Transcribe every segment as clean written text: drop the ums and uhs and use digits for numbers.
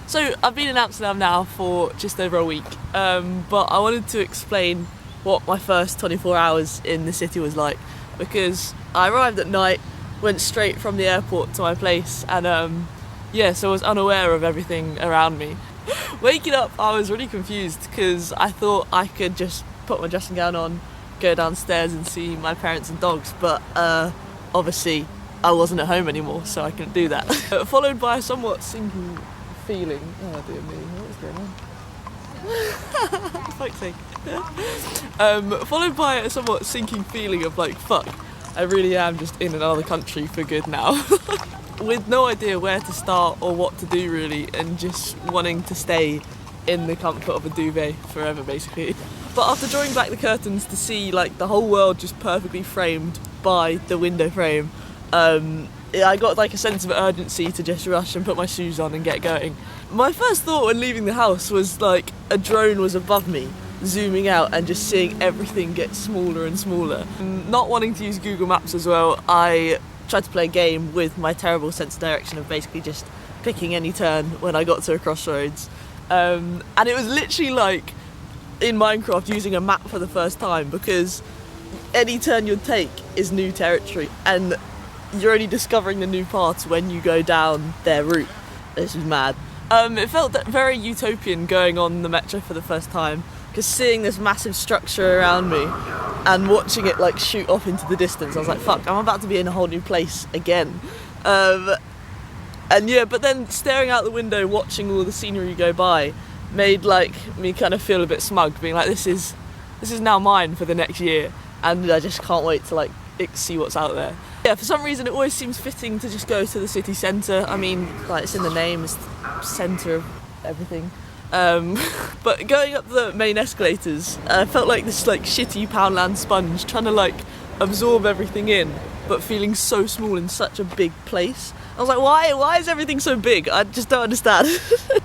So I've been in Amsterdam now for just over a week, but I wanted to explain what my first 24 hours in the city was like, because I arrived at night, went straight from the airport to my place, and so I was unaware of everything around me. Waking up, I was really confused because I thought I could just put my dressing gown on, go downstairs and see my parents and dogs, but obviously I wasn't at home anymore, so I couldn't do that. Followed by a somewhat sinking feeling. Oh dear me, what is going on? For fuck's sake. Followed by a somewhat sinking feeling of like, fuck, I really am just in another country for good now. With no idea where to start or what to do really, and just wanting to stay in the comfort of a duvet forever basically. But after drawing back the curtains to see like the whole world just perfectly framed by the window frame, I got like a sense of urgency to just rush and put my shoes on and get going. My first thought when leaving the house was like a drone was above me, zooming out and just seeing everything get smaller and smaller. Not wanting to use Google Maps as well, I tried to play a game with my terrible sense of direction of basically just picking any turn when I got to a crossroads. And it was literally like in Minecraft using a map for the first time, because any turn you'd take is new territory and you're only discovering the new paths when you go down their route. This is mad. It felt very utopian going on the metro for the first time, because seeing this massive structure around me and watching it like shoot off into the distance, I was like, fuck, I'm about to be in a whole new place again. But then staring out the window, watching all the scenery go by, made like me kind of feel a bit smug, being like, this is now mine for the next year, and I just can't wait to like see what's out there. Yeah, for some reason it always seems fitting to just go to the city centre. I mean, like, it's in the name, it's the centre of everything. But going up the main escalators, I felt like this like shitty Poundland sponge trying to like absorb everything in, but feeling so small in such a big place. I was like, why is everything so big? I just don't understand.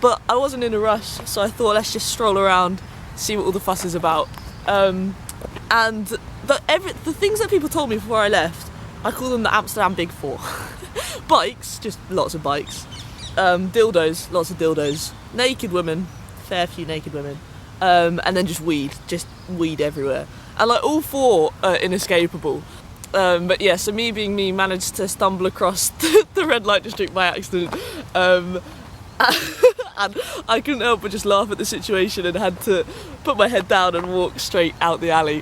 But I wasn't in a rush, so I thought, let's just stroll around, see what all the fuss is about. And the things that people told me before I left, I call them the Amsterdam Big Four. Bikes, just lots of bikes. Dildos, lots of dildos. Naked women, fair few naked women. And then just weed everywhere. And like all four are inescapable. But yeah, so me being me, managed to stumble across the red light district by accident. And I couldn't help but just laugh at the situation and had to put my head down and walk straight out the alley.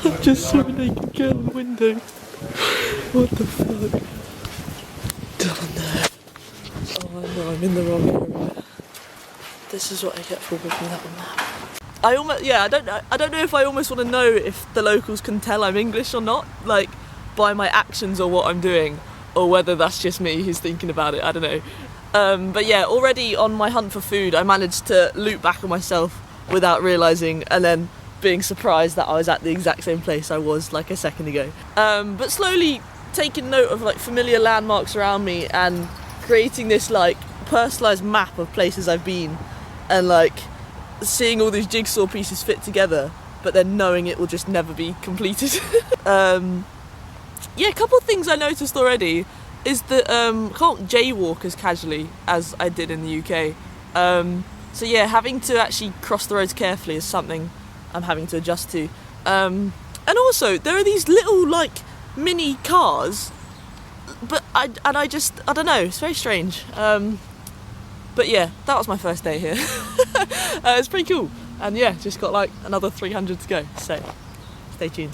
I just saw a naked girl in the window. What the fuck? Oh no, I'm in the wrong area. This is what I get for looking at the map. I don't know if I almost want to know if the locals can tell I'm English or not, like by my actions or what I'm doing, or whether that's just me who's thinking about it, I don't know. But yeah, already on my hunt for food, I managed to loop back on myself without realising, and then being surprised that I was at the exact same place I was like a second ago. But slowly taking note of like familiar landmarks around me and creating this like personalised map of places I've been, and like seeing all these jigsaw pieces fit together, but then knowing it will just never be completed. A couple of things I noticed already is that I can't jaywalk as casually as I did in the UK. So yeah, having to actually cross the roads carefully is something I'm having to adjust to. And also, there are these little like mini cars, but I don't know, it's very strange. But yeah, that was my first day here. It's pretty cool. And yeah, just got like another 300 to go, so stay tuned.